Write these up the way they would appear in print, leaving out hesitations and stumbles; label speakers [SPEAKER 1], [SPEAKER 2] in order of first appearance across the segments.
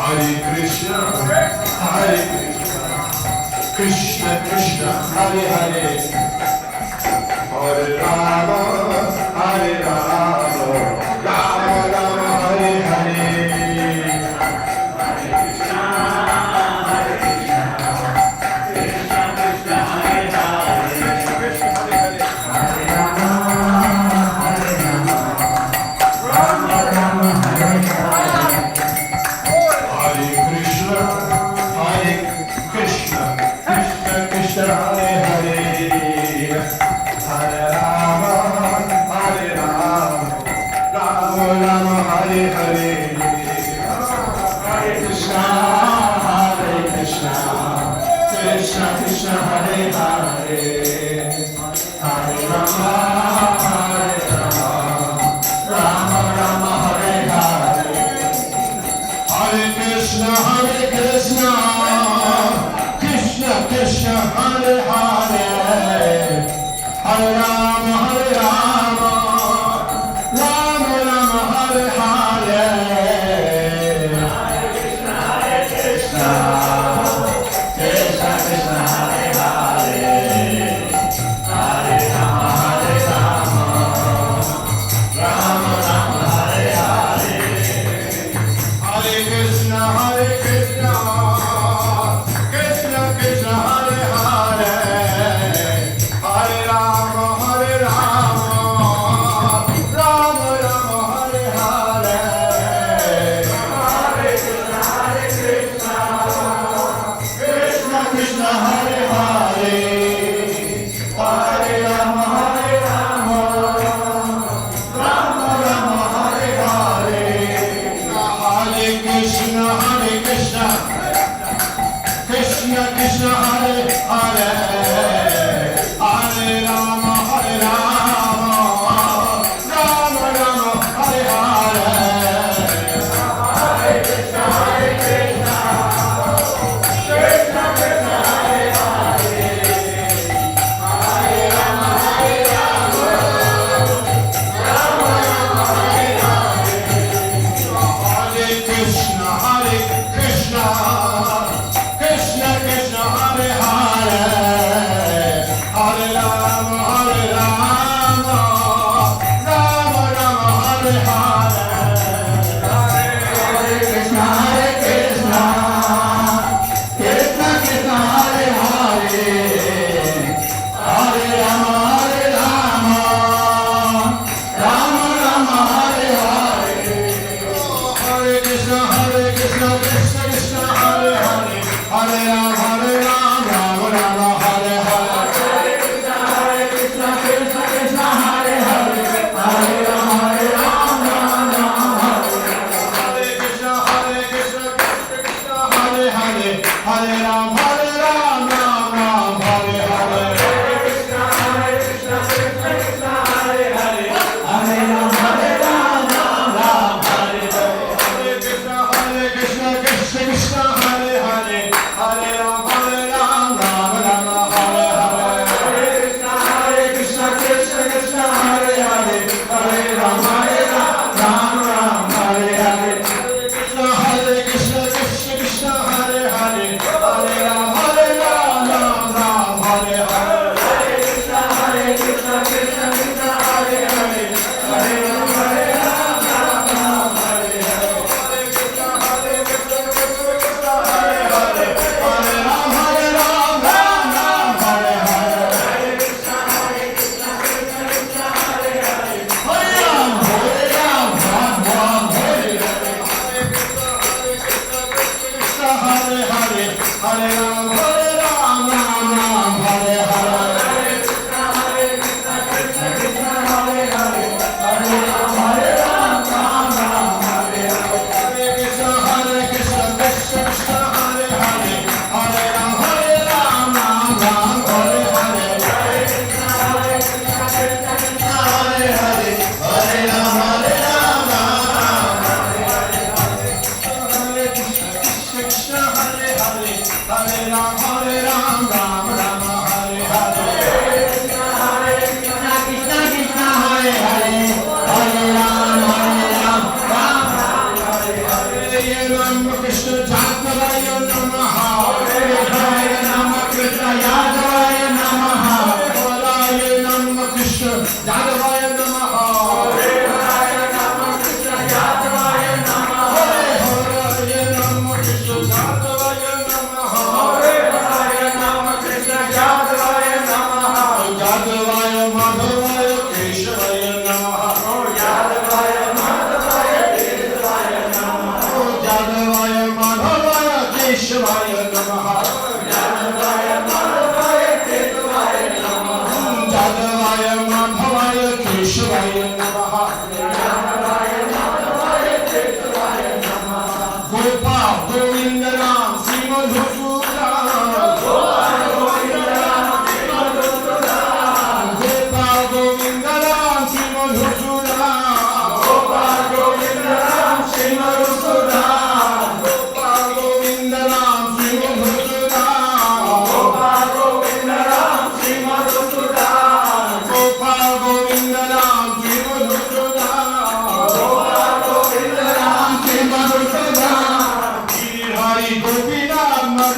[SPEAKER 1] Hare Krishna, Hare Krishna, Krishna Krishna, Hare Hare, Hare Rama, Hare Rama, Rama Rama, Hare Hare. Ram Krishna Jadavaya Namaha. Hare Rama Krishna Yadavaya Namaha. Hare Rama Krishna Jadavaya Namaha. Hare Rama Krishna Jadavaya Namaha. Hare Rama Krishna Jadavaya Namaha. Hare Rama Krishna Jadavaya Namaha. Jadavaya Madhavaya Keshavaya Namaha. Jadavaya Madhavaya Keshavaya Namaha. Jadavaya Madhavaya Keshavaya Namaha. Jadavaya Madhavaya Keshavaya Namaha. Jadavaya Madhavaya Keshavaya Namaha. Jadavaya Madhavaya Keshavaya Namaha. Gopal Govinda Ram Sri Madhusudan. Gopal Govinda Ram Sri Madhusudan. Gopal Govinda Ram Sri Madhusudan. Gopal Govinda Ram Sri Madhusudan. Gopal Govinda Ram Sri Madhusudan. Gopal Govinda Ram Sri Madhusudan. Gopal Govinda Ram Sri Madhusudan. Gopal Govinda Ram Sri Madhusudan. Hari Gopinath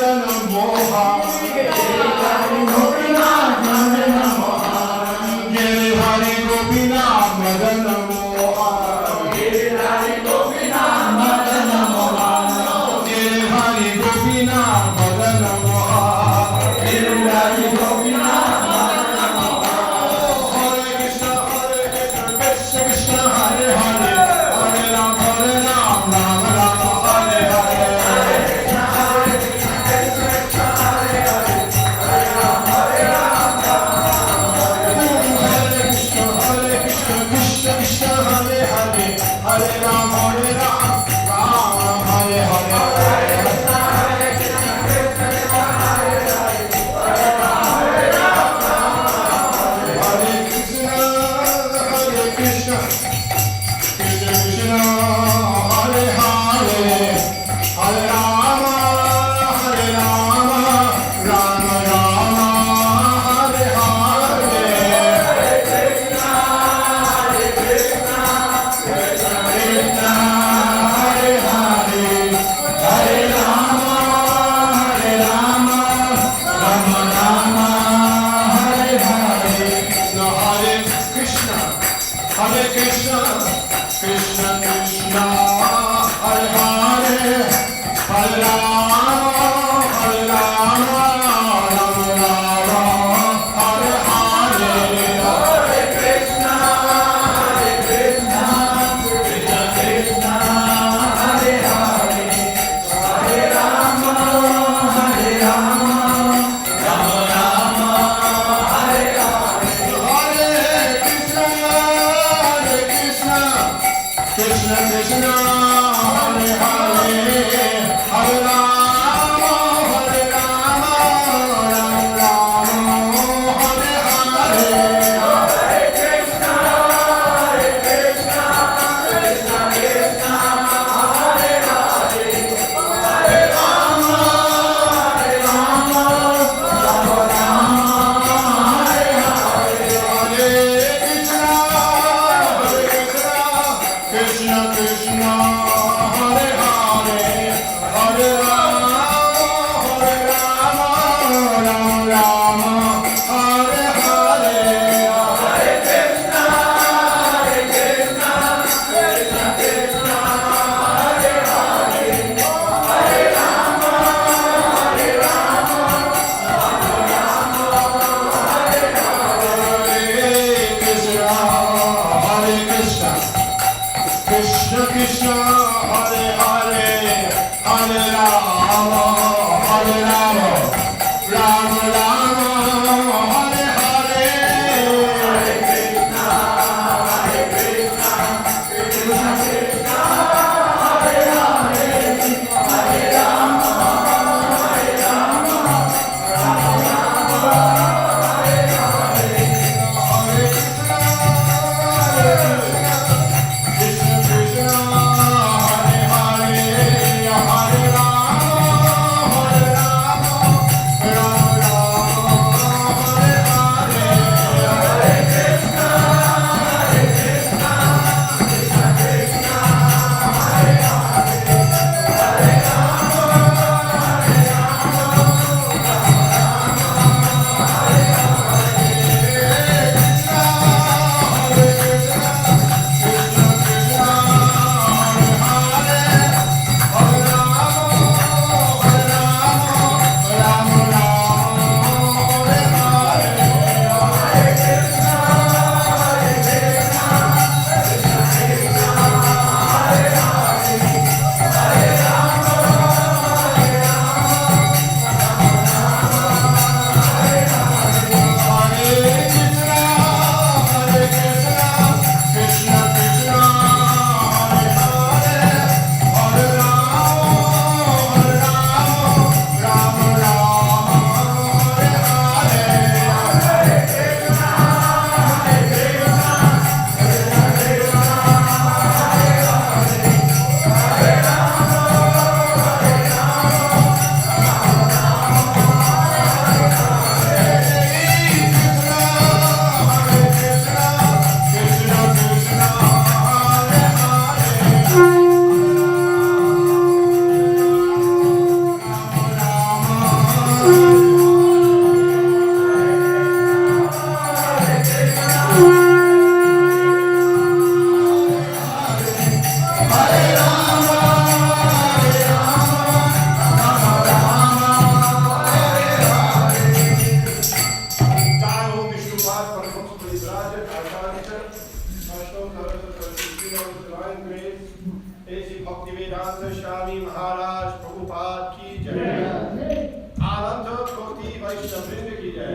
[SPEAKER 2] Swami Maharaj Prabhupada ki jai. Ananta Koti Vaishnava Vrinda ki jai.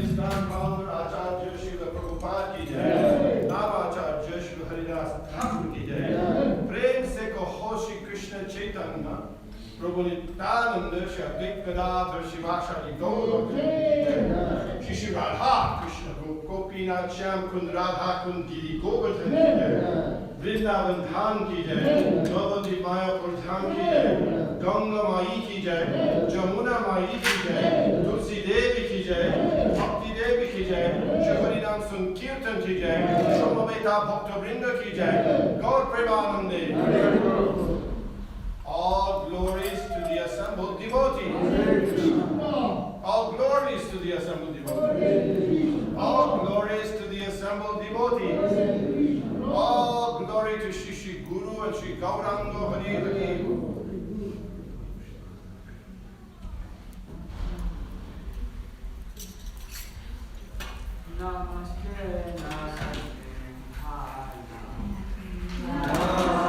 [SPEAKER 2] Islam founder Acharya Srila Prabhupada ki jai. Navacharya Srila Haridas Thakur ki jai. Prem se kaho Shri Krishna Chaitanya Prabhu Nityananda Shri Advaita Gadadhar Shivashari Gaura Shri Shri Radha Krishna Gopinath Shyam Kund Radha Kund Giri Govardhan ki jai. Vrindavan Dhan ki jai, Navadvip Mayapur Dham ki jai, Ganga Mai ki jai, Jamuna Mai ki jai, Tulsi Devi ki jai, Bhakti Devi ki jai, Shri Sun Kirtan ki jai, Shomabeta Bhakta Vrinda ki jai, Gaur Premanande. All glories to the assembled devotees. All glories to the assembled devotees. All glories to the assembled devotees. All glory to Shri Shri Guru and Shri Gauranga Hari Hari.
[SPEAKER 3] Namaste, Namaste, Namaste.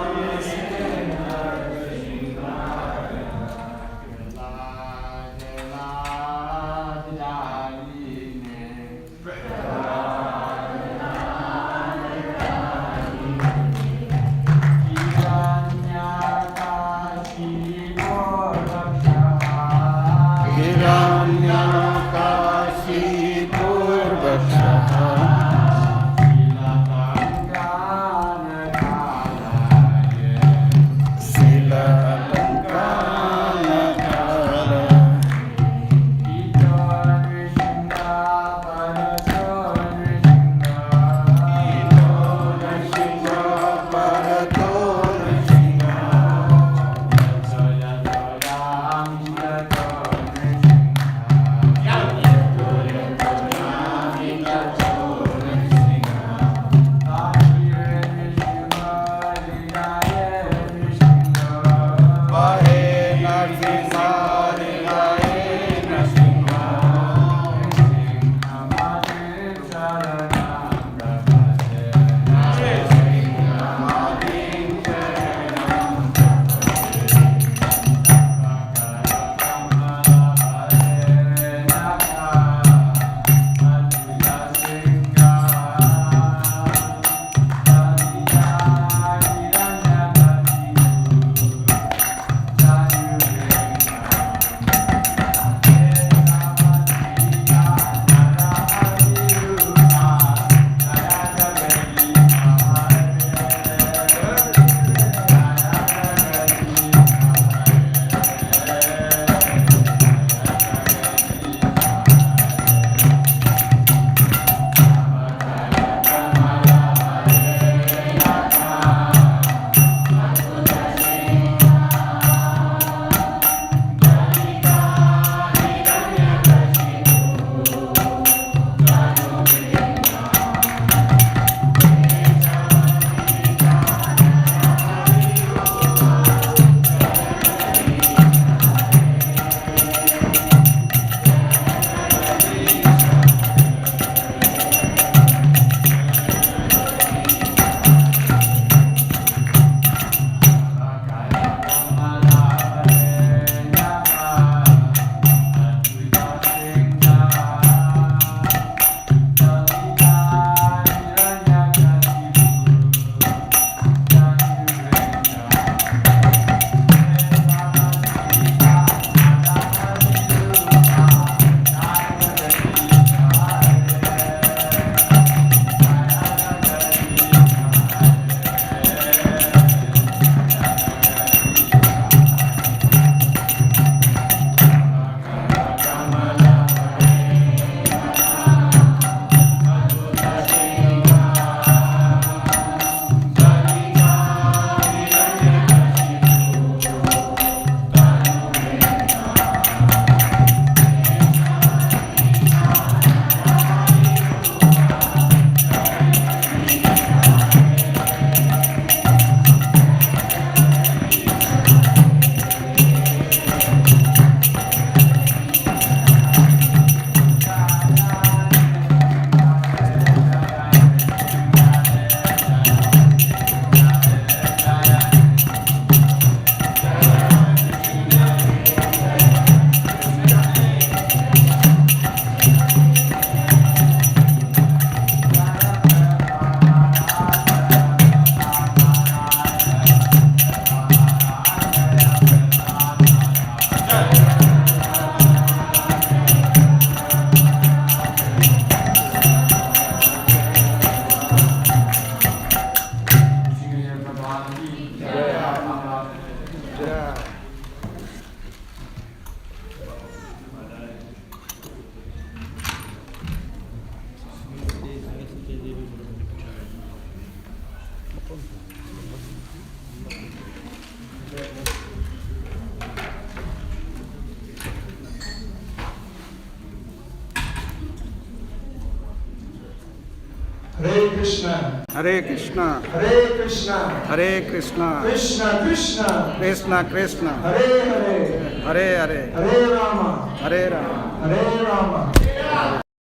[SPEAKER 2] Krishna,
[SPEAKER 4] Hare Krishna,
[SPEAKER 2] Hare Krishna,
[SPEAKER 4] Hare Krishna,
[SPEAKER 2] Krishna Krishna,
[SPEAKER 4] Krishna Krishna,
[SPEAKER 2] Hare Hare,
[SPEAKER 4] Hare Hare,
[SPEAKER 2] Hare Rama,
[SPEAKER 4] Hare Rama,
[SPEAKER 2] Hare Rama,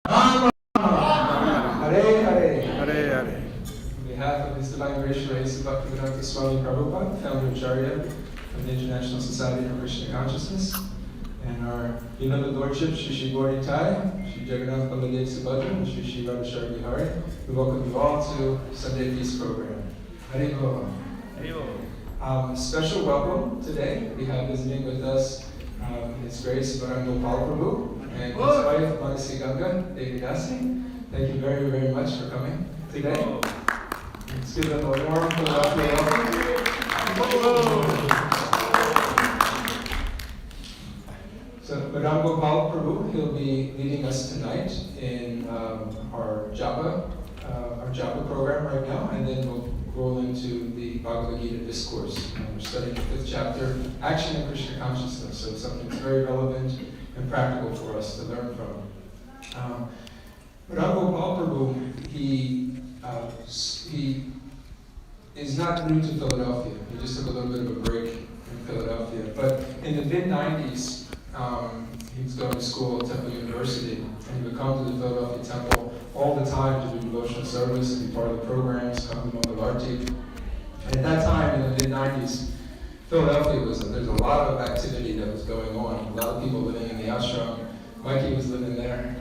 [SPEAKER 2] Rama Rama, Hare Hare.
[SPEAKER 4] Hare Hare.
[SPEAKER 5] On behalf of His Divine Grace Raisa Bhaktivedanta Swami Prabhupada, founder and Acharya of the International Society for Krishna Consciousness, and our beloved Lordship, Shri Shri Gauri Tai, Shri Jagannath Baladev Subhadra, and Shri Shri Radhashar Bihari, we welcome you all to Sunday Peace Program. Hare Krishna. Special welcome today. We have visiting with us His Grace Varanga Prabhu and his wife Manasi Ganga Devidasi. Thank you very, very much for coming today. Let's give them a warm welcome. So, Madame Gopal Prabhu, he'll be leading us tonight in our Japa program right now, and then we'll roll into the Bhagavad Gita discourse. We're studying the 5th chapter, Action in Krishna Consciousness, so something that's very relevant and practical for us to learn from. Madame Gopal Prabhu, he is not new to Philadelphia. He just took a little bit of a break in Philadelphia. But in the mid-90s, he was going to school at Temple University, and he would come to the Philadelphia Temple all the time to do devotional service and be part of the programs, come to Mangalarti. And at that time, in the mid-90s, Philadelphia there's a lot of activity that was going on. A lot of people living in the ashram. Mikey was living there,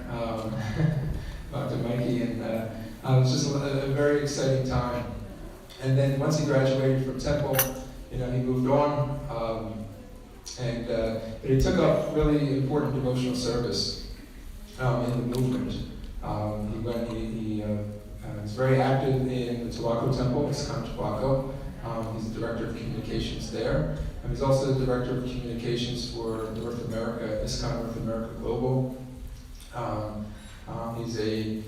[SPEAKER 5] Dr. Mikey, and it was just a very exciting time. And then once he graduated from Temple, he moved on, but he took up really important devotional service in the movement. He was very active in the Tobacco Temple, ISKCON Tobacco. He's the director of communications there. And he's also the director of communications for North America, ISKCON North America Global. He's a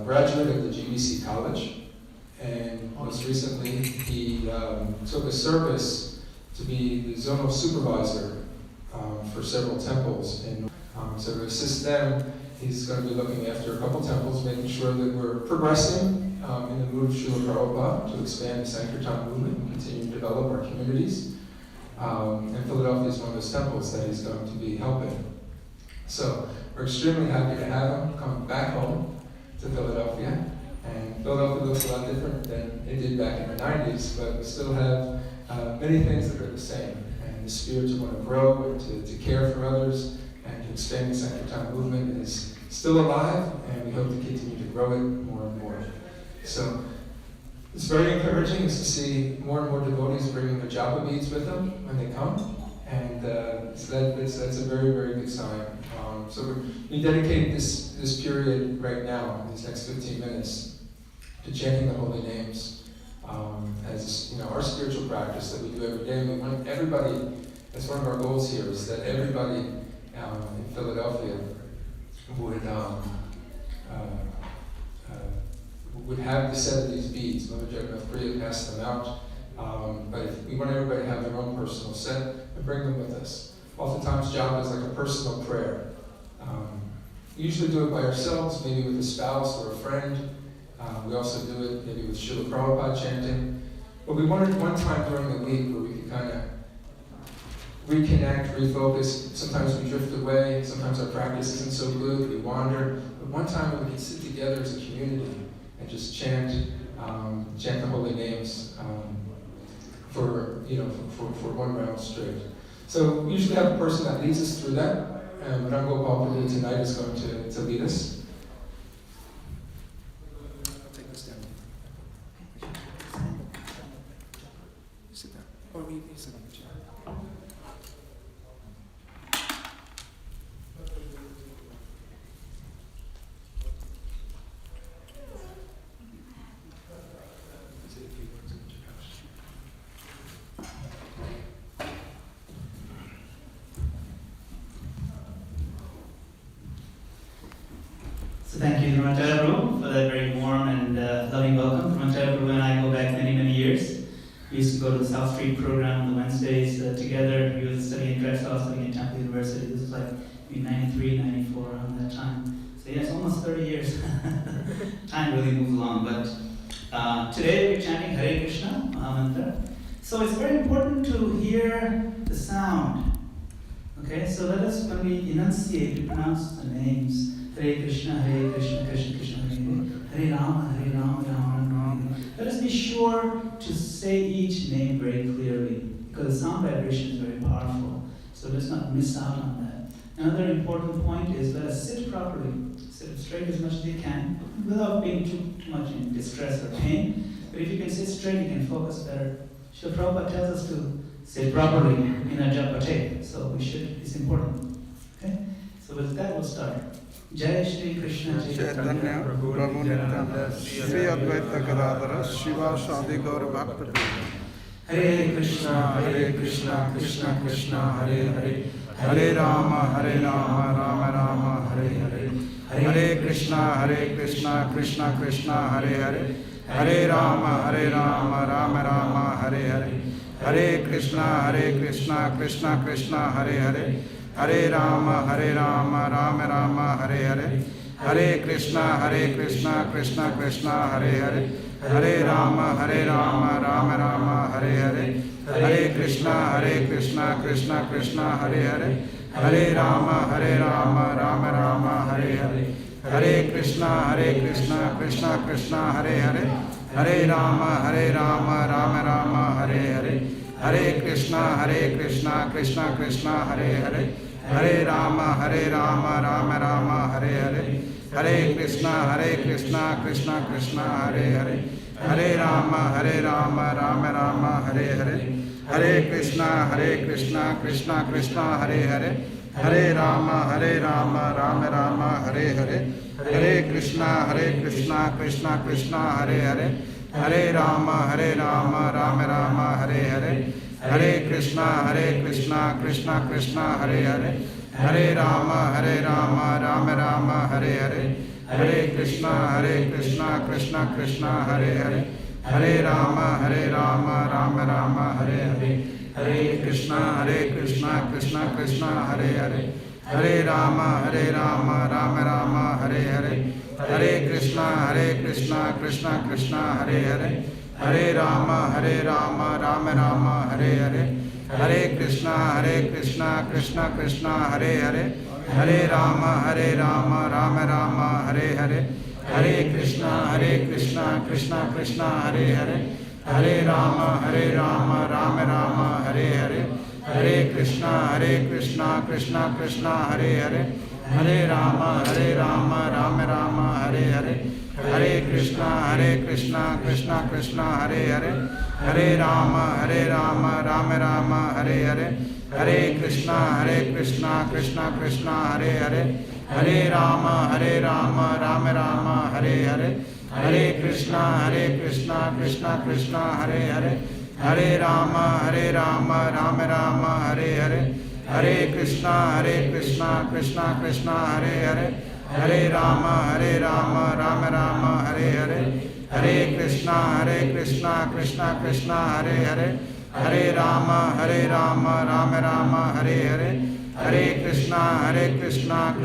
[SPEAKER 5] graduate of the GBC College. And most recently, he took a service to be the zonal supervisor for several temples. And so to assist them, he's going to be looking after a couple temples, making sure that we're progressing in the move of Srila Prabhupada to expand the Sankirtan movement and continue to develop our communities. And Philadelphia is one of those temples that he's going to be helping. So we're extremely happy to have him come back home to Philadelphia. And Philadelphia looks a lot different than it did back in the 90s, but we still have many things that are the same. And the spirit to want to grow and to care for others and to expand the Sankirtan movement is still alive, and we hope to continue to grow it more and more. So it's very encouraging to see more and more devotees bringing their japa beads with them when they come. And so that's a very, very good sign. So we dedicate this period right now, these next 15 minutes, to chanting the holy names as our spiritual practice that we do every day. And we want everybody, that's one of our goals here, is that everybody in Philadelphia would have the set of these beads. Mother Jagannath Priya passed them out. But we want everybody to have their own personal set and bring them with us. Oftentimes, japa is like a personal prayer. We usually do it by ourselves, maybe with a spouse or a friend. We also do it maybe with Srila Prabhupada chanting. But we wanted one time during the week where we could kind of reconnect, refocus. Sometimes we drift away, sometimes our practice isn't so good, we wander. But one time when we can sit together as a community and just chant the holy names for 1 round straight. So we usually have a person that leads us through that. And Madame Gopal Prabhu tonight is going to lead us. Take this down. Sit down. Or we sit on the chair.
[SPEAKER 6] So thank you, Ramanjaya Prabhu, for that very warm and loving welcome. Ramanjaya Prabhu and I go back many, many years. We used to go to the South Street program on the Wednesdays together. He was studying in Drexel, studying at Temple University. This was like maybe 93, 94 around that time. So yes, almost 30 years. Time really moves along. But Today we're chanting Hare Krishna Mahamantra. So it's very important to hear the sound. Okay, so let us, when we enunciate, we pronounce the names. Hare Krishna, Krishna Krishna, Hare Rama, Rama Rama. Let us be sure to say each name very clearly, because the sound vibration is very powerful. So let's not miss out on that. Another important point is let us sit properly. Sit straight as much as you can, without being too much in distress or pain. But if you can sit straight, you can focus better. Srila Prabhupada tells us to sit properly in a japate, so we should, it's important. Okay? So with that we'll start. Jai Shri Krishna
[SPEAKER 4] Chaitanya Prabhu Nityananda Sri Advaita Gadadhara Shiva Shadi Gaur Bhakta
[SPEAKER 6] Hare Krishna,
[SPEAKER 4] Krishna Krishna Krishna Hare Hare Hare Rama Rama Rama Hare Hare Hare Krishna Krishna Krishna Hare Hare Hare Rama Rama Hare Hare Hare Krishna Krishna Krishna Hare Hare Hare Rama Rama Hare Hare Hare Krishna Krishna Krishna Hare Hare Hare Rama Rama Hare Hare Hare Krishna Krishna Krishna Hare Hare Hare Rama Rama Hare Hare Hare Krishna Krishna Krishna Hare Hare Hare Rama Rama Hare Hare Hare Krishna Krishna Krishna Hare Hare Hare Rama Rama Hare Hare Hare Krishna Krishna Krishna Hare Hare Hare Rama Rama Hare Hare Hare Krishna Krishna Krishna Hare Hare Hare Rama Rama Hare Hare Hare Krishna Krishna Krishna Hare Hare Hare Rama Rama Hare Hare Hare Krishna Krishna Krishna Hare Hare Hare Rama Rama Hare Hare Hare Krishna Krishna Krishna Hare Hare Hare Rama Rama Hare Hare Hare Krishna Krishna Krishna Hare Hare Hare Rama Rama Hare Hare Hare Krishna Krishna Krishna Hare Hare Hare Rama Rama Hare Hare Hare Krishna Krishna Krishna Hare Hare Hare Rama Rama Hare Hare Hare Krishna Krishna Krishna Hare Hare Hare Rama Rama Hare Hare Hare Krishna Krishna Krishna Hare Hare Hare Rama Rama Hare Hare Hare Krishna Krishna Krishna Hare Hare Hare Rama Rama Hare Hare Hare Krishna Krishna Krishna Hare Hare Hare Rama Rama Hare Hare Hare Krishna Krishna Krishna Hare Hare Hare Rama Rama Hare Hare Hare Krishna Krishna Krishna Hare Hare Hare Rama Rama Hare Hare Hare Krishna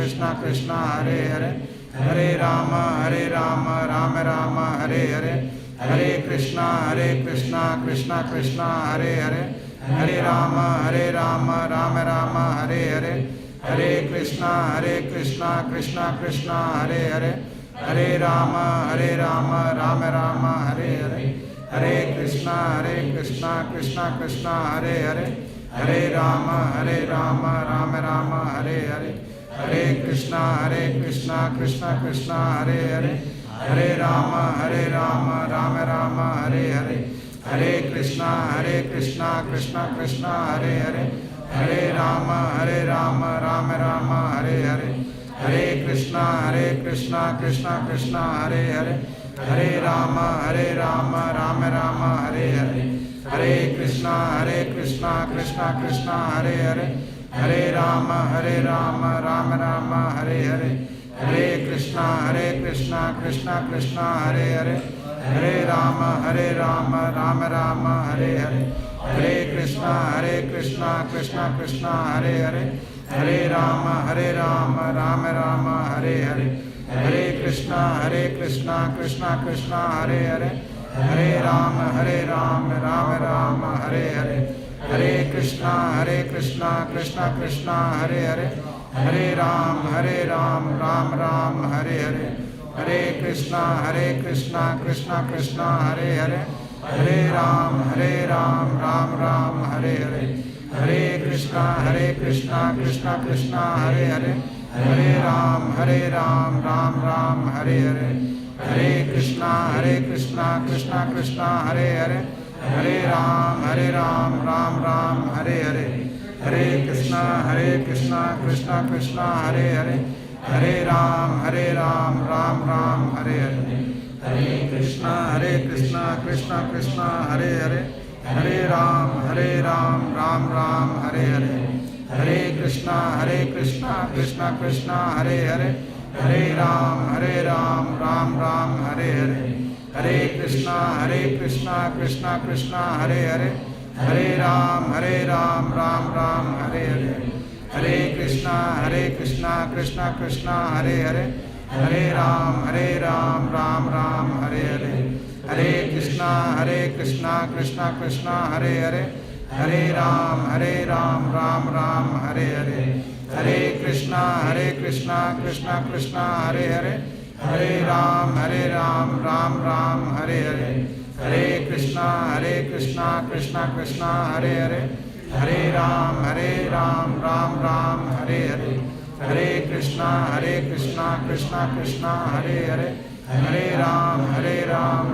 [SPEAKER 4] Krishna Krishna Hare Hare Hare Rama Rama Hare Hare Hare Krishna Krishna Krishna Hare Hare Hare Rama Rama Hare Hare Hare Krishna Krishna Krishna Hare Hare Hare Rama Rama Hare Hare Hare Krishna Krishna Krishna Hare Hare Hare Rama Rama Hare Hare Hare Krishna Krishna Krishna Hare Hare Hare Rama Rama Hare Hare Hare Krishna Krishna Krishna Hare Hare Hare Rama Rama Hare Hare Hare Krishna Krishna Krishna Hare Hare Hare Rama Rama Hare Hare Hare Krishna Krishna Krishna Hare Hare Hare Rama Rama Hare Hare Hare Krishna Krishna Krishna Hare Hare Hare Rama Rama Hare Hare Hare Krishna Krishna Krishna Hare Hare Hare Rama Rama Hare Hare Hare Krishna Krishna Krishna Hare Hare Hare Rama Rama Hare Hare Hare Krishna Krishna Krishna Hare Hare Hare Ram Ram Ram Hare Hare, Hare Krishna Krishna Krishna Hare Hare, Hare Ram Ram Ram Hare Hare, Hare Krishna Krishna Krishna Hare Hare, Hare Ram Ram Ram Hare Hare, Hare Krishna Krishna Krishna Hare Hare, Hare Ram Ram Ram Hare Hare, Hare Krishna Krishna Krishna Hare Hare, Hare Ram Ram Ram Hare Hare, Hare Krishna Krishna Krishna Hare Hare, Hare Ram Ram Ram Hare Hare, Hare Krishna Krishna Krishna Hare Hare, Hare Ram Ram Ram Hare Hare, Hare Krishna Krishna Krishna Hare Hare, Hare Ram Ram Ram Hare Hare, Hare Krishna Krishna Krishna Hare Hare, Hare Ram Ram Ram Hare Hare, Hare Krishna Krishna Krishna Hare Hare, Hare Ram Ram Ram Hare Hare, Hare Krishna Krishna Krishna Hare Hare, Hare Ram Ram Ram Hare Hare, Hare Krishna Krishna Krishna Hare Hare, Hare Ram Ram Ram Hare Hare, Hare Krishna Krishna Krishna Hare Hare, Hare Ram Ram Ram Hare Hare, Hare Krishna Krishna Krishna Hare Hare, Hare Ram Ram Ram Hare Hare, Hare Krishna Krishna Krishna Hare Hare, Hare Ram Ram Ram Hare Hare, Hare Krishna Krishna Krishna Hare Hare, Hare Ram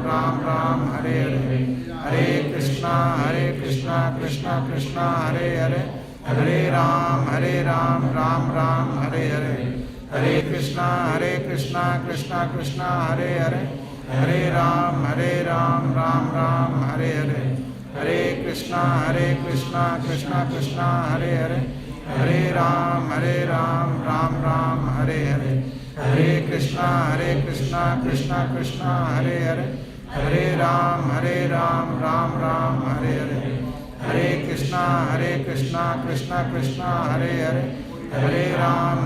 [SPEAKER 4] Ram Ram Hare Hare, Hare Krishna Krishna Krishna Hare Hare, Hare Ram Ram Ram Hare Hare, Hare Krishna Krishna Krishna Hare Hare, Hare Ram Ram Ram Hare Hare, Hare Krishna Krishna Krishna Hare Hare, Hare Ram Ram Ram Hare Hare, Hare Krishna Krishna Krishna Hare Hare, Hare Ram Ram Ram Hare Hare, Hare Krishna Krishna Krishna Hare Hare, Hare Ram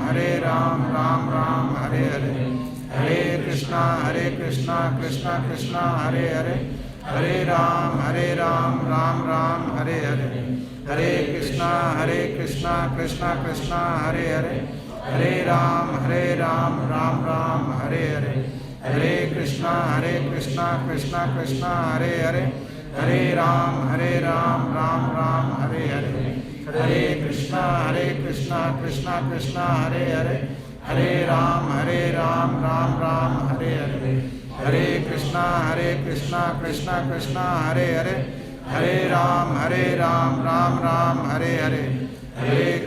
[SPEAKER 4] Ram Ram Hare Hare, Hare Krishna Krishna Krishna Hare Hare, Hare Ram Ram Ram Hare Hare, Hare Krishna Krishna Krishna Hare Hare, Hare Ram Ram Ram Hare Hare, Hare Krishna Krishna Krishna Hare Hare, Hare Ram Ram Ram Hare Hare, Hare Krishna Krishna Krishna Hare Hare, Hare Ram Ram Ram Hare Hare, Hare Krishna Krishna Krishna Hare Hare, Hare Ram Ram Ram Hare Hare, Hare Krishna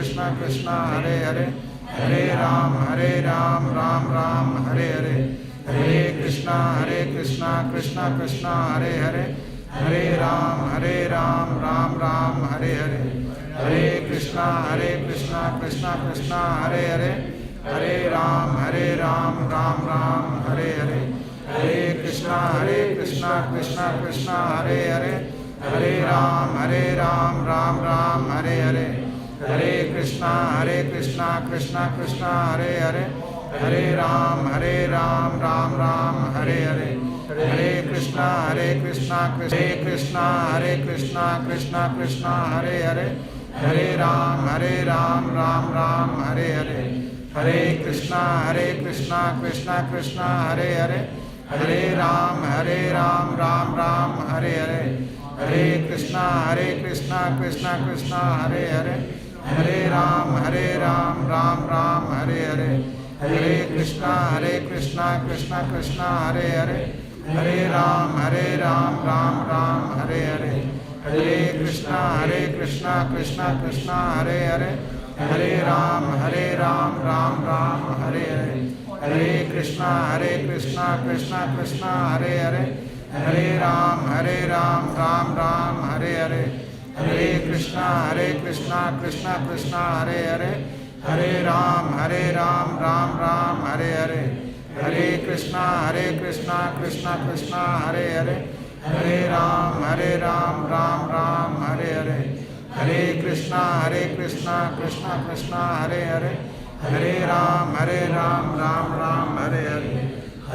[SPEAKER 4] Krishna Krishna Hare Hare, Hare Ram Ram Ram Hare Hare, Hare Krishna Krishna Krishna Hare Hare, Hare Ram Ram Ram Hare Hare, Hare Krishna Krishna Krishna Hare Hare, Hare Ram Ram Ram Hare Hare, Hare Krishna Krishna Krishna Krishna Hare Hare, Hare Ram Ram Ram Hare Hare, Hare Krishna Krishna Krishna Hare Hare, Hare Ram Ram Ram Hare Hare, Hare Krishna Krishna Krishna Hare Hare, Hare Ram Ram Ram Hare Hare, Hare Krishna Krishna Krishna Hare Hare, Hare Ram Ram Ram Hare Hare, Hare Krishna Krishna Krishna Hare Hare, Hare Ram Ram Ram Hare Hare, Hare Krishna Krishna Krishna Hare Hare, Hare Ram Ram Ram Hare Hare, Hare Krishna Krishna Hare Hare, Hare Ram Ram Ram Hare Hare, Hare Krishna Krishna Krishna Hare Hare, Hare Ram Ram Ram Hare Hare, Hare Krishna Krishna Krishna Hare Hare, Hare Ram Ram Ram Hare Hare,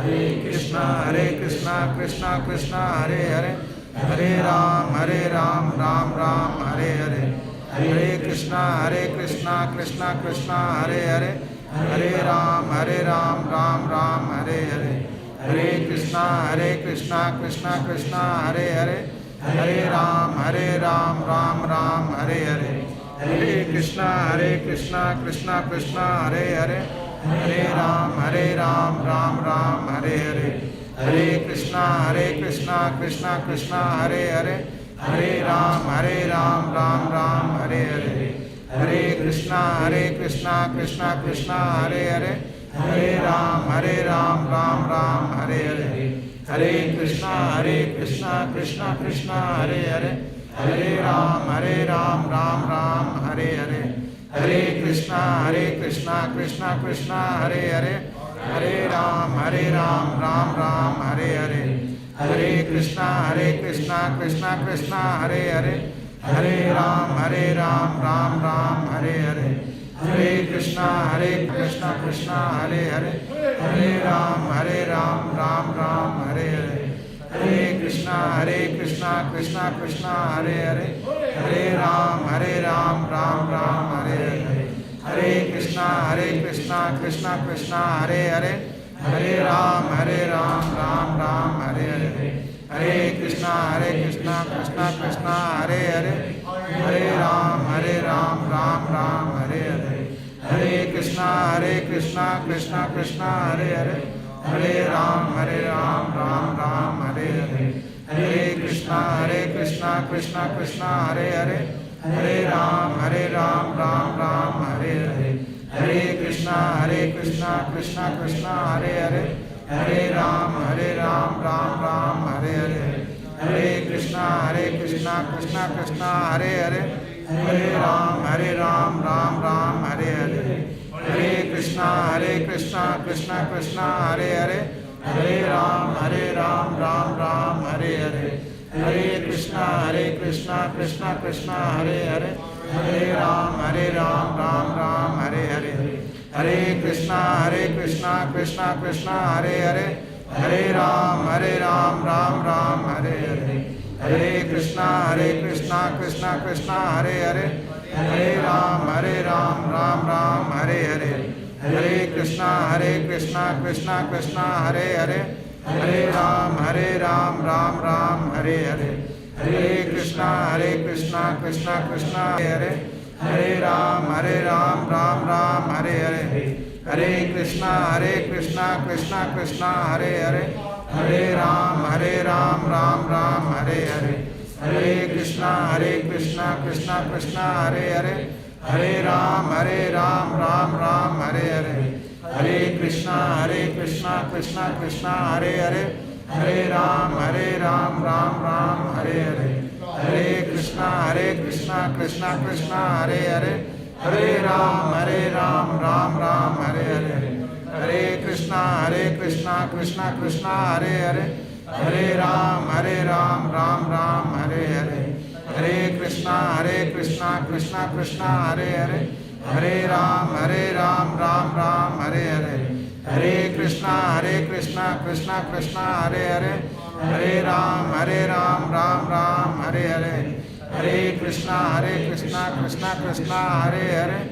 [SPEAKER 4] Krishna Krishna Krishna Hare Hare Hare Ram Ram Ram Hare Hare Hare Krishna Krishna Krishna Hare Hare Hare Ram Ram Ram Hare Hare Hare Krishna Krishna Krishna Hare Hare Hare Ram Ram Ram Hare Hare Hare Krishna Krishna Krishna Hare Hare Hare Ram Ram Ram Hare Hare Hare Krishna Krishna Krishna Hare Hare Hare Ram Ram Ram Hare Hare Hare Krishna Krishna Krishna Hare Hare Hare Ram Ram Ram Hare Hare Hare Krishna Krishna Krishna Hare Hare Hare Ram Ram Ram Hare Hare Hare Krishna Krishna Krishna Hare Hare Hare Ram Ram Ram Hare Hare Hare Krishna Krishna Krishna Hare Hare Hare Ram Ram Ram Hare Hare Hare Krishna Krishna Hare Hare Hare Ram Ram Ram Hare Hare Hare Krishna Krishna Krishna Hare Hare Hare Ram Ram Ram Hare Hare Hare Krishna Krishna Krishna Hare Hare Hare Ram Ram Ram Hare Hare Hare Krishna Krishna Krishna Hare Hare Hare Ram Ram Ram Hare Hare Hare Krishna Krishna Krishna Hare Hare Hare Ram Ram Ram Hare Hare Hare Krishna Krishna Krishna Hare Hare Hare Ram Ram Ram Hare Hare Hare Krishna Krishna Krishna Hare Hare Hare Ram Ram Ram Hare Hare Hare Krishna Krishna Krishna Hare Hare Hare Ram Ram Ram Hare Hare Hare Krishna Krishna Krishna Hare Hare Hare Ram Ram Ram Hare Hare Hare Krishna Krishna Krishna Hare Hare Hare Ram Ram Ram Hare Hare Hare Krishna Krishna Krishna Hare Hare Hare Ram Ram Ram Hare Hare Hare Krishna Krishna Krishna Hare Hare Hare Ram Ram Ram Hare Hare Hare Krishna Krishna Krishna Hare Hare Hare Ram Ram Ram Hare Hare Hare Krishna Krishna Krishna Hare Hare Ram Ram Ram Hare Hare Hare Krishna Krishna Krishna Hare Hare Hare Ram Ram Ram Hare Hare Hare Krishna Krishna Krishna Hare Hare Hare Ram Ram Ram Hare Hare Hare Krishna Krishna Krishna Hare Hare Hare Ram Ram Ram Hare Hare Hare Krishna Krishna Krishna Hare Hare Hare Ram Ram Ram Hare Hare Hare Krishna Krishna Krishna Hare Hare Hare Ram Ram Ram Hare Hare Hare Krishna Krishna Krishna Hare Hare Hare Ram Ram Ram Hare Hare Hare Krishna Krishna Krishna Hare Hare Hare Ram Ram Ram Hare Hare Hare Krishna Krishna Krishna Hare Hare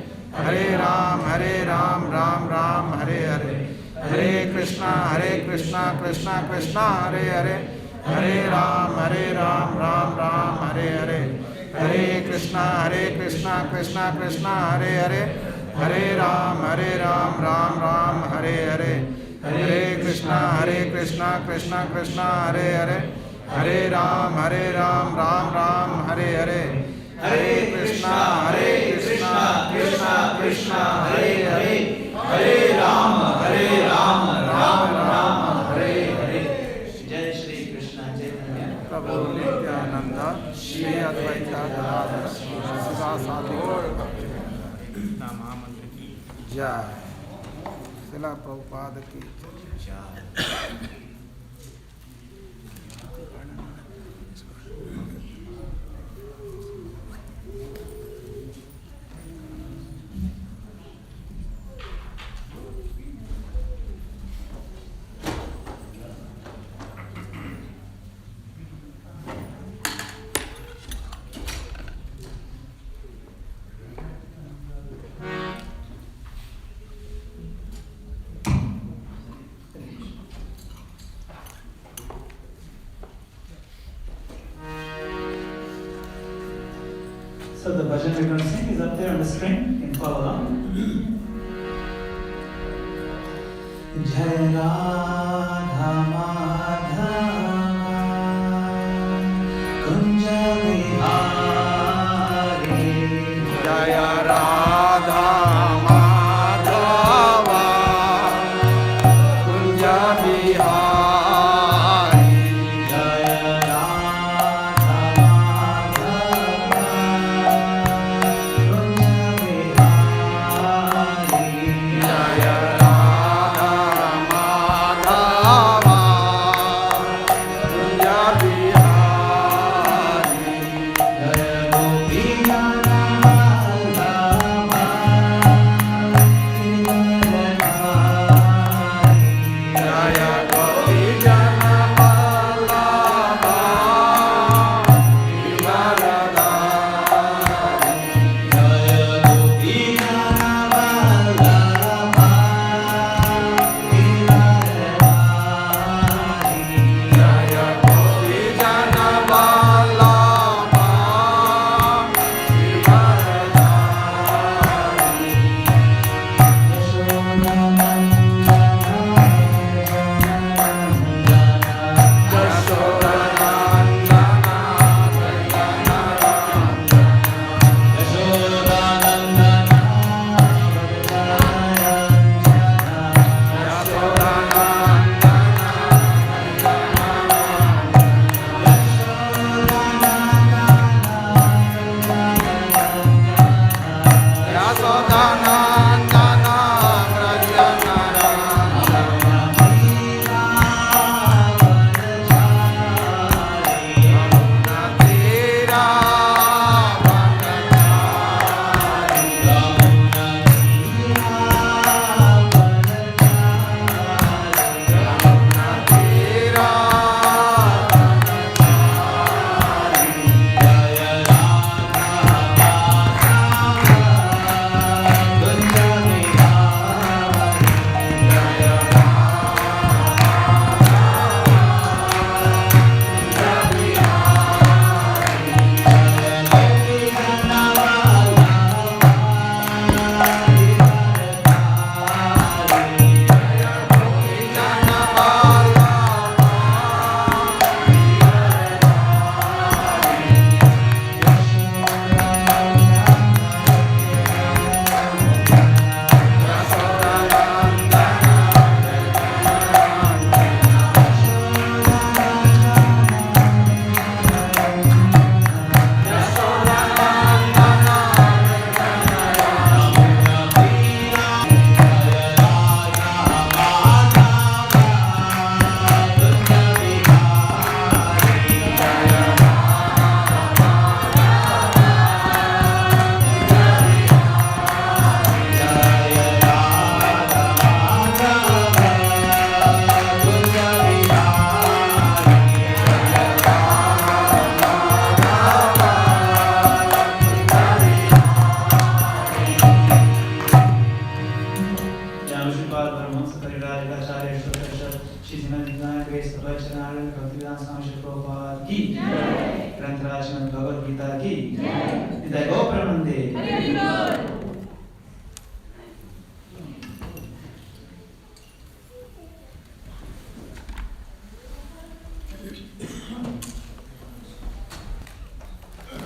[SPEAKER 4] Hare Ram Ram Ram Hare Hare Hare Krishna Krishna Krishna Hare Hare Hare Ram Ram Ram Hare Hare Hare Krishna Krishna Krishna Hare Hare Hare Ram Ram Ram Hare Hare Hare Krishna Krishna Krishna Hare Hare Hare Ram Ram Ram Hare Hare Hare Krishna Krishna Krishna Hare Hare Hare Ram Ram Ram Hare Hare
[SPEAKER 6] Jai Shri Krishna Chaitanya
[SPEAKER 4] Prabhu Nityananda Shri Advaita Gadadhar Sivasadi Jai Srila Prabhupada ki Jai
[SPEAKER 6] bhajan we're going to sing is up there on the screen. You can follow along. Jai Radha Madhava Kunja Vihari
[SPEAKER 4] Jaya Radha Madhava Kunja Vihari
[SPEAKER 6] Jaya Radha Madhava Kunja Vihari
[SPEAKER 4] Jaya Radha Madhava Kunja Vihari
[SPEAKER 6] Jaya Gopinana Vallabha Giridhari
[SPEAKER 4] Jaya Gopi Jana Vallabha Giridhari
[SPEAKER 6] Jaya Gopinana Vallabha Giridhari
[SPEAKER 4] Jaya Gopi Jana Vallabha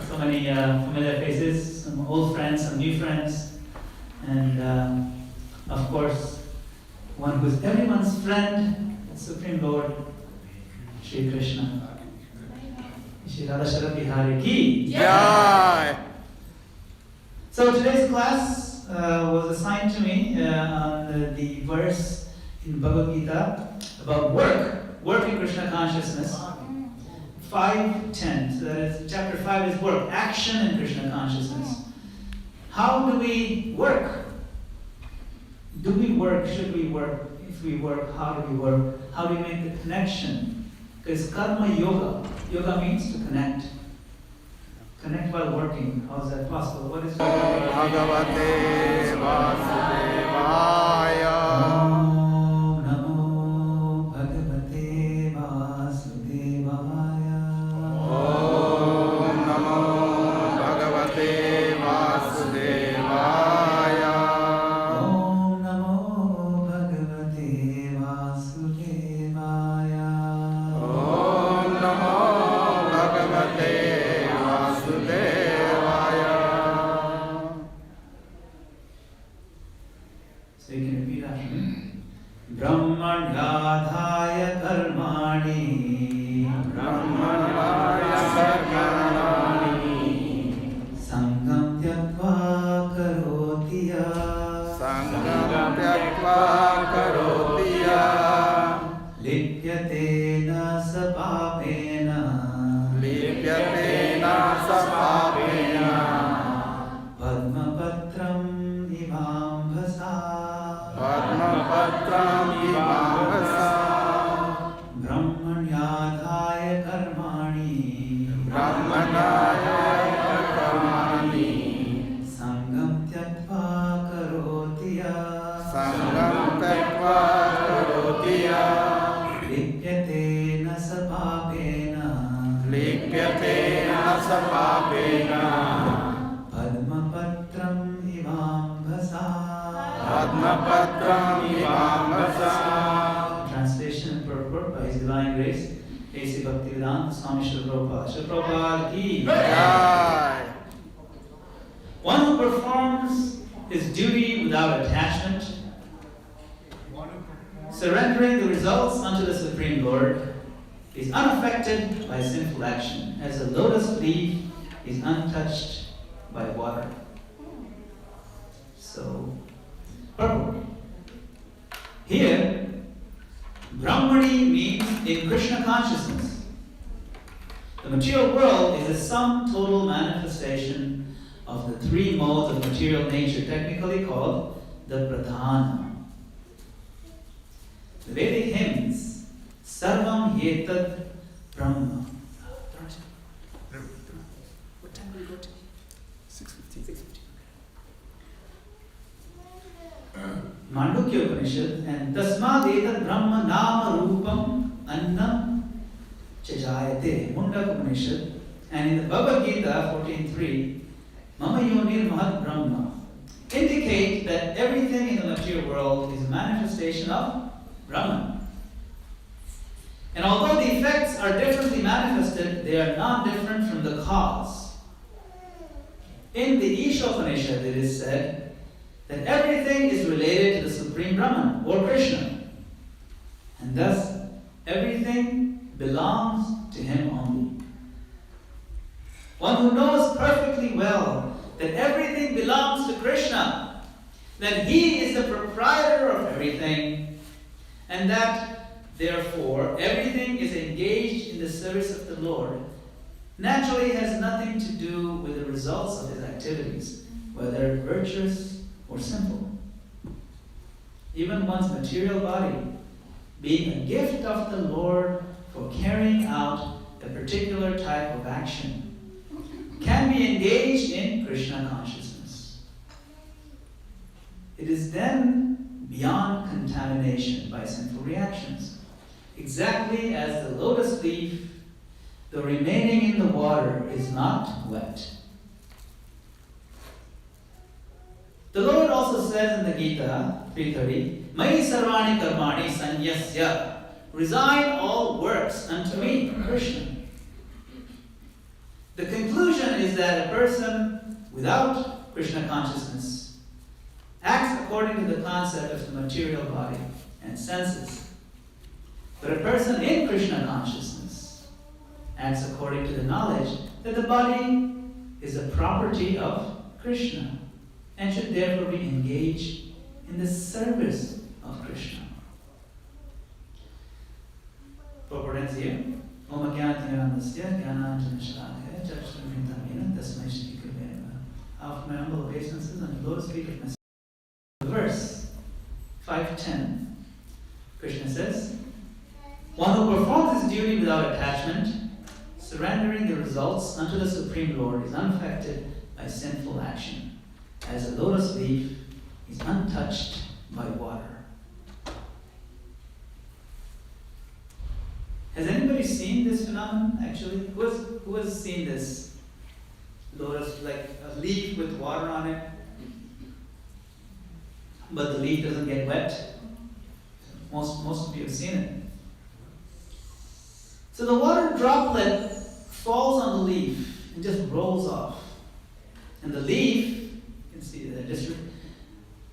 [SPEAKER 6] So many familiar faces, some old friends, some new friends, and of course, one who is everyone's friend, Supreme Lord, Shri Krishna. Shri Radha Sharad Bihari ki.
[SPEAKER 4] Jai.
[SPEAKER 6] So today's class was assigned to me on the verse in Bhagavad Gita about work in Krishna consciousness. 5:10. So that is chapter 5 is work, action in Krishna consciousness. How do we work? Do we work? Should we work? If we work, how do we work? How do we make the connection? Because karma yoga. Yoga means to connect. Connect while working. How is that possible? What is
[SPEAKER 4] Bhagavate Vasudevaya.
[SPEAKER 6] Om Namo Bhagavate Vasudevaya.
[SPEAKER 4] Om Namo Bhagavate
[SPEAKER 6] ब्रह्मण्याधाय कर्माणि संगं त्यक्त्वा करोति यः लिप्यते न स पापेन पद्मपत्रम् इवाम्भसा ब्रह्मण्याधाय कर्माणि संगं त्यक्त्वा करोति यः लिप्यते न स पापेन पद्मपत्रम् इवाम्भसा Translation and purport by His Divine Grace, A.C. Bhaktivedanta Swami Srila Prabhupada. Srila Prabhupada ki
[SPEAKER 4] Jai.
[SPEAKER 6] one who performs his duty without attachment, surrendering the results unto the Supreme Lord, is unaffected by sinful action, as a lotus leaf is untouched by water. So, purport. Here, Brahmani means in Krishna consciousness. The material world is a sum total manifestation of the three modes of material nature, technically called the pradhana. The Vedic hymns, Sarvam Yetad Brahma. What time will we go to? 6:15. Mandukya Upanishad and Tasmad Etad Brahma Nama Rupam Annam Chajayate, Mundak Upanishad, and in the Bhagavad Gita 14.3, Mama Yonir Mahat Brahma, indicate that everything in the material world is a manifestation of Brahman. And although the effects are differently manifested, they are not different from the cause. In the Isha Upanishad, it is said that everything is related to the Supreme Brahman or Krishna, and thus everything belongs to Him only. One who knows perfectly well that everything belongs to Krishna, that He is the proprietor of everything, and that therefore everything is engaged in the service of the Lord, naturally has nothing to do with the results of his activities, whether virtuous or sinful. Even one's material body, being a gift of the Lord for carrying out a particular type of action, can be engaged in Krishna consciousness. It is then beyond contamination by sinful reactions, exactly as the lotus leaf, though remaining in the water, is not wet. The Lord also says in the Gita 3:30, Mai sarvani karmani sanyasya, resign all works unto me, Krishna. The conclusion is that a person without Krishna consciousness acts according to the concept of the material body and senses. But a person in Krishna consciousness acts according to the knowledge that the body is a property of Krishna and should therefore be engaged in the service of Krishna. Purport ends here. Om Ajnanatirandasya Jnananjanashalakaya Chakshuramitamena Tasmai Shri Gurave Namaha. Of my humble obeisances and the Lord's feet of my verse 5:10. Krishna says, one who performs his duty without attachment, surrendering the results unto the Supreme Lord, is unaffected by sinful action, as a lotus leaf is untouched by water. Has anybody seen this phenomenon actually? Who has seen this lotus, like a leaf with water on it, but the leaf doesn't get wet? Most of you have seen it. So the water droplet falls on the leaf and just rolls off. And the leaf, you can see that, just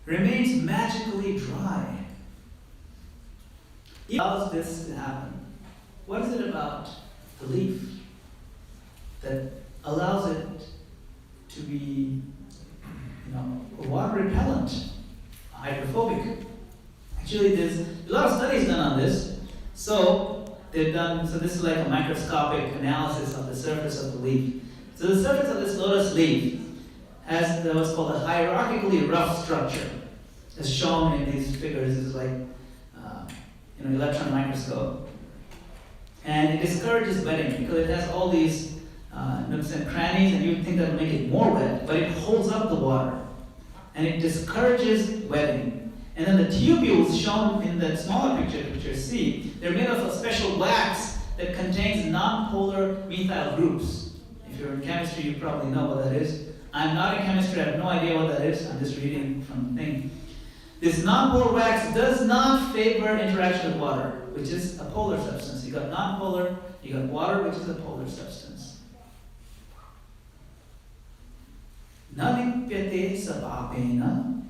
[SPEAKER 6] remains magically dry. He allows this to happen. What is it about the leaf that allows it to be, water repellent, hydrophobic? Actually, there's a lot of studies done on this. So this is like a microscopic analysis of the surface of the leaf. So the surface of this lotus leaf has what's called a hierarchically rough structure, as shown in these figures. This is like electron microscope, and it discourages wetting because it has all these nooks and crannies, and you would think that would make it more wet, but it holds up the water, and it discourages wetting. And then the tubules shown in that smaller picture C, they're made of a special wax that contains non-polar methyl groups. If you're in chemistry, you probably know what that is. I'm not in chemistry, I have no idea what that is. I'm just reading from the thing. This non-polar wax does not favor interaction with water, which is a polar substance. You got non-polar, you got water, which is a polar substance. Na lipyate sapapena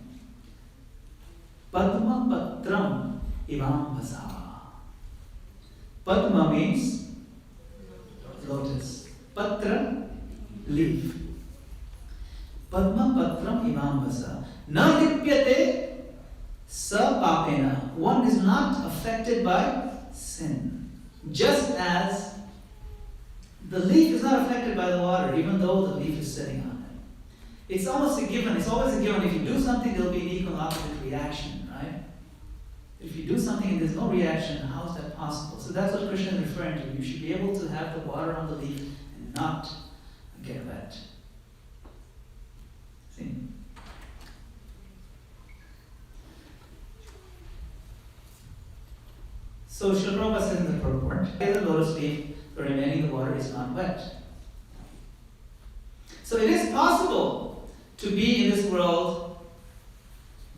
[SPEAKER 6] padma patram ivam basa. Padma means lotus. Patra, leaf. Padma patram ivam basa. Na lipyate sapapena. One is not affected by sin. Just as the leaf is not affected by the water, even though the leaf is sitting on it. It's almost a given. It's always a given. If you do something, there will be an equal and opposite reaction, right? If you do something and there's no reaction, how is that possible? So that's what Krishna is referring to. You should be able to have the water on the leaf and not get wet. See? So Srila Prabhupada says in the purport, the lotus leaf, the remaining of the water is not wet. So it is possible to be in this world,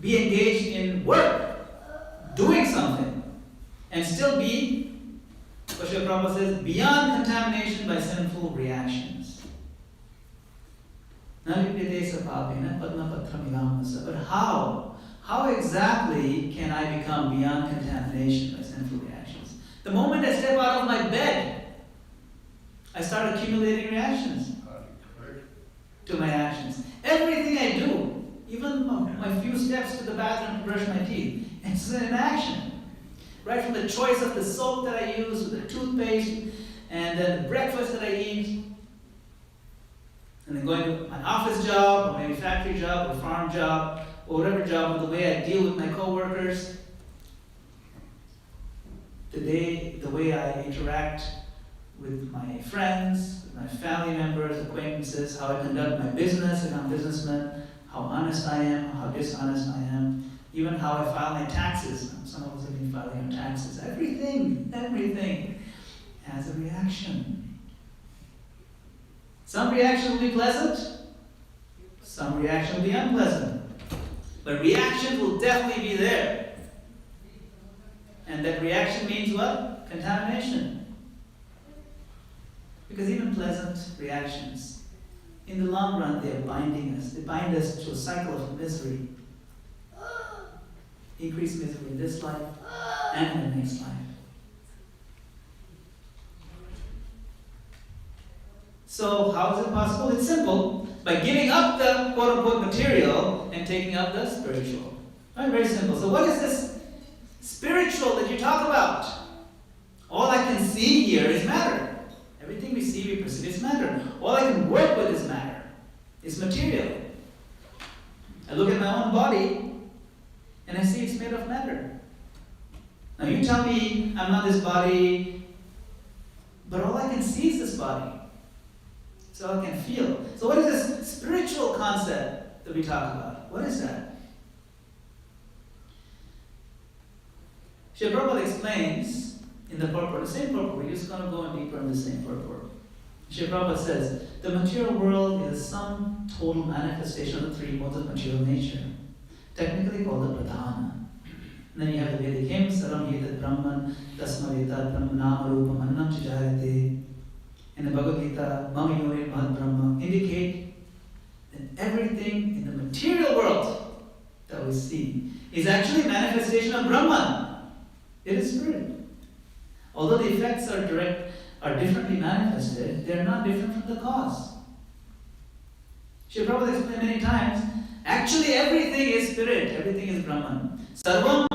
[SPEAKER 6] be engaged in work, doing something, and still be, what Srila Prabhupada says, beyond contamination by sinful reactions. But how? How exactly can I become beyond contamination by sinful reactions? The moment I step out of my bed, I start accumulating reactions to my actions. Everything I do, even my few steps to the bathroom to brush my teeth, it's an action. Right from the choice of the soap that I use, with the toothpaste, and then the breakfast that I eat, and then going to my office job, or maybe factory job, or farm job, or whatever job, or the way I deal with my coworkers, the way I interact with my friends, with my family members, acquaintances, how I conduct my business if I'm a businessman, how honest I am, how dishonest I am, even how I file my taxes. Some of us have been filing our taxes. Everything has a reaction. Some reaction will be pleasant, some reaction will be unpleasant. But reaction will definitely be there. And that reaction means what? Contamination. Because even pleasant reactions, in the long run, they are binding us. They bind us to a cycle of misery. Increased misery in this life and in the next life. So how is it possible? It's simple. By giving up the quote-unquote material and taking up the spiritual. Right? Very simple. So what is this spiritual that you talk about? All I can see here is matter. Everything we see, we perceive is matter. All I can work with is matter. It's material. I look at my own body and I see it's made of matter. Now you tell me I'm not this body, but all I can see is this body. It's all I can feel. So what is this spiritual concept that we talk about? What is that? Srila Prabhupada explains in the purport, the same purport, we're just going to go in deeper in the same purport. Srila Prabhupada says, the material world is some total manifestation of the three modes of material nature, technically called the pradhana. And then you have the Vedic hymns, Saram Yetat Brahman, Tasmavetat Brahmanam Arupam Annam Chijayate. And the Bhagavad Gita, Mama Yoni Mahad Brahma, indicate that everything in the material world that we see is actually a manifestation of Brahman. It is spirit. Although the effects are differently manifested, they are not different from the cause. Srila Prabhupada explained many times, actually everything is spirit, everything is Brahman. Sarvam